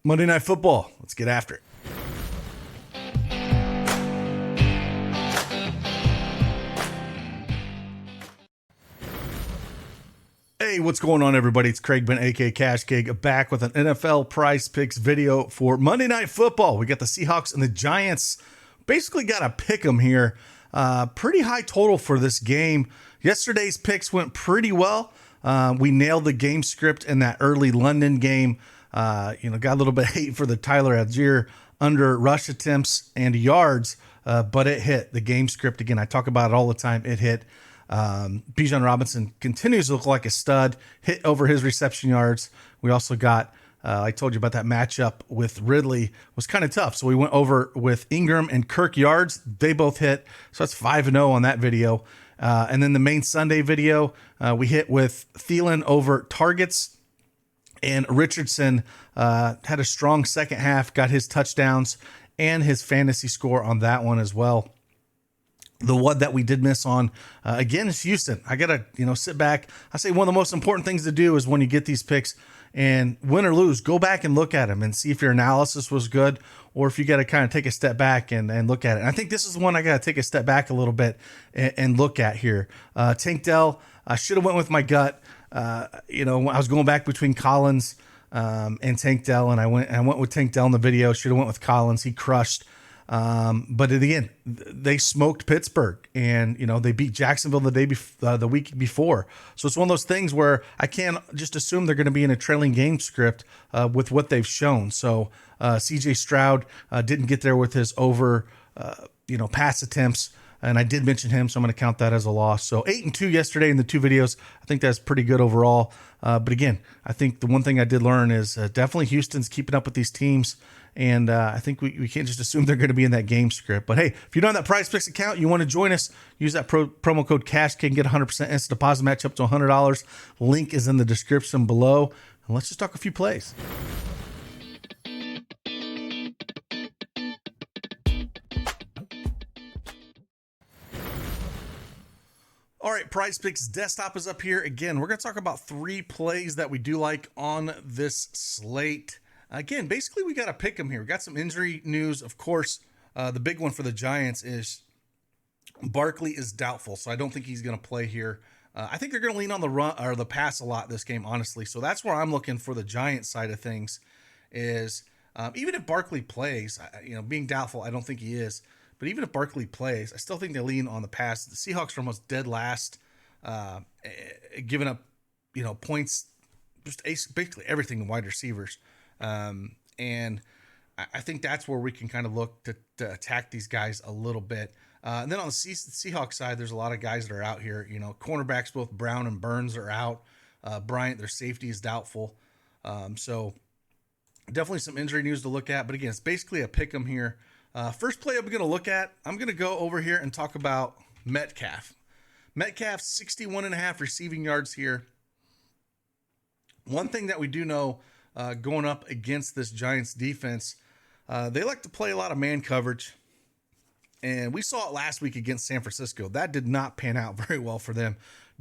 Monday Night Football. Let's get after it. Hey, what's going on, everybody? It's Craig Ben, aka Cash Cake, back with an NFL Prize Picks video for Monday Night Football. We got the Seahawks and the Giants. Basically got to pick them here. Pretty high total for this game. Yesterday's picks went pretty well. We nailed the game script in that early London game. Got a little bit of hate for the Tyler Algier under rush attempts and yards, but it hit. The game script, again, I talk about it all the time. It hit. Bijan Robinson continues to look like a stud, hit over his reception yards. We also got, I told you about that matchup with Ridley, was kind of tough. So we went over with Ingram and Kirk yards. They both hit. So that's 5-0 on that video. And then the main Sunday video, we hit with Thielen over targets. And Richardson had a strong second half, got his touchdowns and his fantasy score on that one as well. The one that we did miss on, again, is Houston. I got to, sit back. I say one of the most important things to do is when you get these picks and win or lose, go back and look at them and see if your analysis was good or if you got to kind of take a step back and look at it. And I think this is the one I got to take a step back a little bit and look at here. Tank Dell, I should have went with my gut. I was going back between Collins and Tank Dell, and I went with Tank Dell in the video. Should have went with Collins. He crushed. But again, they smoked Pittsburgh, and they beat Jacksonville the week before. So it's one of those things where I can't just assume they're going to be in a trailing game script with what they've shown. So CJ Stroud didn't get there with his over pass attempts, and I did mention him, so I'm going to count that as a loss. So 8-2 yesterday in the two videos. I think that's pretty good overall. But again, I think the one thing I did learn is definitely Houston's keeping up with these teams. And I think we can't just assume they're going to be in that game script. But hey, if you're not on that PrizePicks account, you want to join us, use that promo code CashKing and get 100% instant deposit match up to $100. Link is in the description below. And let's just talk a few plays. All right, PrizePicks desktop is up here. Again, we're going to talk about 3 plays that we do like on this slate. Again, basically, we got to pick them here. We got some injury news. Of course, the big one for the Giants is Barkley is doubtful, so I don't think he's going to play here. I think they're going to lean on the run or the pass a lot this game, honestly. So that's where I'm looking for the Giants side of things. Is even if Barkley plays, being doubtful, I don't think he is. But even if Barkley plays, I still think they lean on the pass. The Seahawks are almost dead last, giving up, points, just basically everything to wide receivers. And I think that's where we can kind of look to attack these guys a little bit. And then on the Seahawks side, there's a lot of guys that are out here. Cornerbacks, both Brown and Burns are out. Bryant, their safety is doubtful. So definitely some injury news to look at. But again, it's basically a pick 'em here. First play I'm going to look at, I'm going to go over here and talk about Metcalf. Metcalf, 61.5 receiving yards here. One thing that we do know, going up against this Giants defense, they like to play a lot of man coverage. And we saw it last week against San Francisco. That did not pan out very well for them.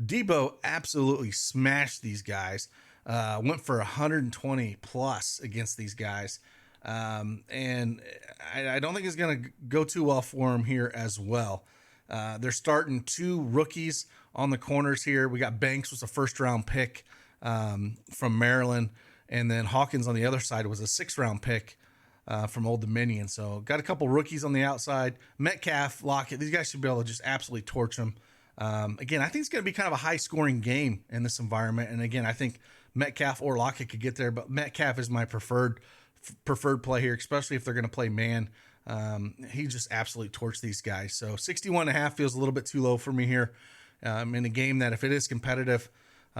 Debo absolutely smashed these guys. Went for 120 plus against these guys. And I don't think it's going to go too well for him here as well. They're starting 2 rookies on the corners here. We got Banks was a first-round pick from Maryland. And then Hawkins on the other side was a 6th-round pick from Old Dominion. So got a couple rookies on the outside. Metcalf, Lockett, these guys should be able to just absolutely torch them. Again, I think it's going to be kind of a high-scoring game in this environment. And again, I think Metcalf or Lockett could get there, but Metcalf is my preferred play here, especially if they're going to play man. He just absolutely torched these guys. So 61.5 feels a little bit too low for me here in a game that if it is competitive,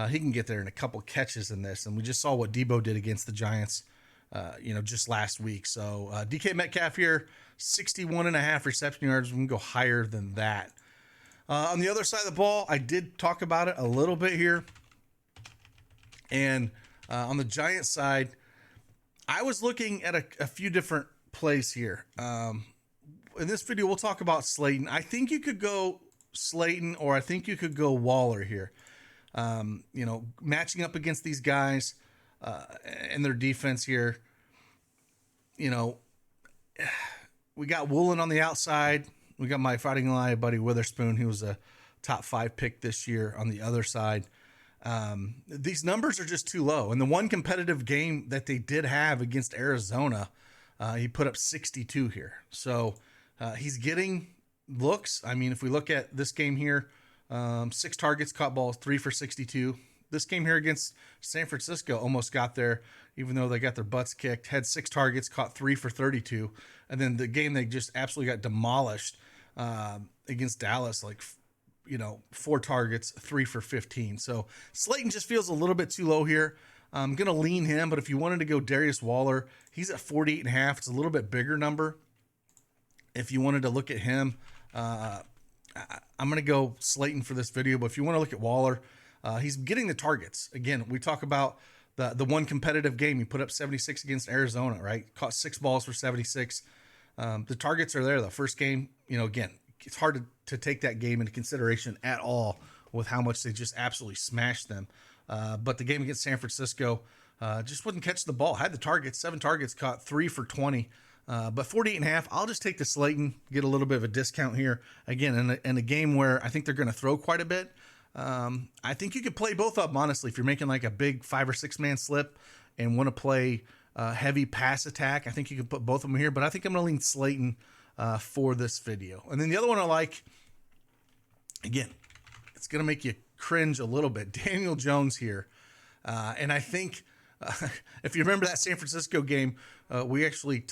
he can get there in a couple catches in this. And we just saw what Debo did against the Giants, just last week. So DK Metcalf here, 61.5 reception yards. We can go higher than that. On the other side of the ball, I did talk about it a little bit here. And on the Giants side, I was looking at a few different plays here. In this video, we'll talk about Slayton. I think you could go Slayton, or I think you could go Waller here. Matching up against these guys and their defense here. you know, we got Woolen on the outside. We got my Fighting Eye buddy Witherspoon, who was a top 5 pick this year on the other side. These numbers are just too low. And the one competitive game that they did have against Arizona, he put up 62 here. So he's getting looks. I mean, if we look at this game here, 6 targets, caught balls, 3 for 62. This game here against San Francisco almost got there, even though they got their butts kicked. Had 6 targets, caught 3 for 32. And then the game they just absolutely got demolished against Dallas, 4 targets, 3 for 15. So Slayton just feels a little bit too low here. I'm going to lean him, but if you wanted to go Darius Waller, he's at 48.5. It's a little bit bigger number. If you wanted to look at him, I'm going to go Slayton for this video, but if you want to look at Waller, he's getting the targets. Again, we talk about the one competitive game. He put up 76 against Arizona, right? Caught 6 balls for 76. The targets are there. The first game, again, it's hard to take that game into consideration at all with how much they just absolutely smashed them. But the game against San Francisco just wouldn't catch the ball. Had the targets, 7 targets, caught 3 for 20. But 48.5, I'll just take the Slayton, get a little bit of a discount here. Again, in a game where I think they're going to throw quite a bit. I think you could play both of them, honestly. If you're making like a big 5 or 6 man slip and want to play heavy pass attack, I think you can put both of them here. But I think I'm going to lean Slayton for this video. And then the other one I like, again, it's going to make you cringe a little bit. Daniel Jones here. And I think if you remember that San Francisco game, we actually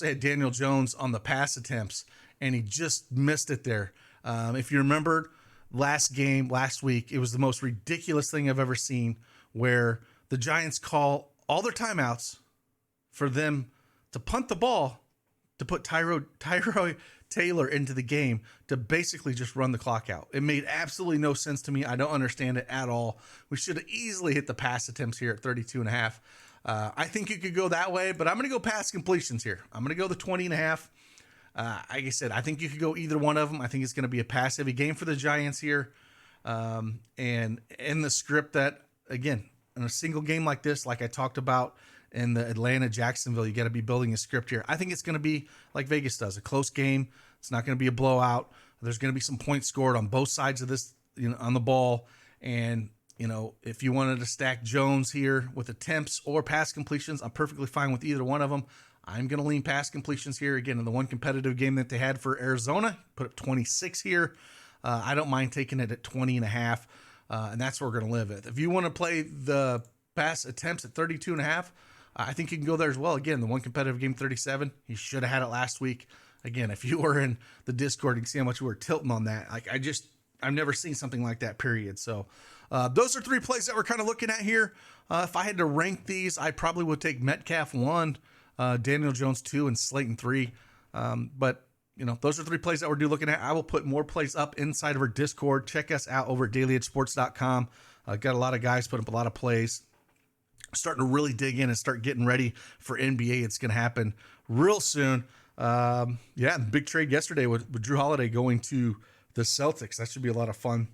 had Daniel Jones on the pass attempts, and he just missed it there. If you remember last week, it was the most ridiculous thing I've ever seen, where the Giants call all their timeouts for them to punt the ball to put Tyrod Taylor into the game to basically just run the clock out. It made absolutely no sense to me. I don't understand it at all. We should have easily hit the pass attempts here at 32.5. I think you could go that way, but I'm going to go pass completions here. I'm going to go the 20.5. Like I said, I think you could go either one of them. I think it's going to be a pass-heavy game for the Giants here. And in the script that, again, in a single game like this, like I talked about in the Atlanta-Jacksonville, you got to be building a script here. I think it's going to be like Vegas does, a close game. It's not going to be a blowout. There's going to be some points scored on both sides of this, on the ball. And, if you wanted to stack Jones here with attempts or pass completions, I'm perfectly fine with either one of them. I'm going to lean pass completions here. Again, in the one competitive game that they had for Arizona, put up 26 here. I don't mind taking it at 20.5, and that's where we're going to live at. If you want to play the pass attempts at 32.5, I think you can go there as well. Again, the one competitive game, 37. He should have had it last week. Again, if you were in the Discord, you can see how much we were tilting on that. I've never seen something like that, period. So those are 3 plays that we're kind of looking at here. If I had to rank these, I probably would take Metcalf 1, Daniel Jones 2, and Slayton 3. But those are 3 plays that we're looking at. I will put more plays up inside of our Discord. Check us out over at dailyedgesports.com. Got a lot of guys putting up a lot of plays. Starting to really dig in and start getting ready for NBA. It's going to happen real soon. Big trade yesterday with Drew Holiday going to the Celtics. That should be a lot of fun.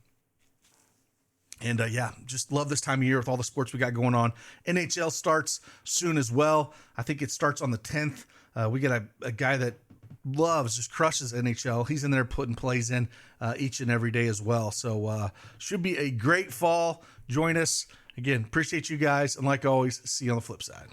And just love this time of year with all the sports we got going on. NHL starts soon as well. I think it starts on the 10th. We got a guy that just crushes NHL. He's in there putting plays in each and every day as well. So should be a great fall. Join us. Again, appreciate you guys. And like always, see you on the flip side.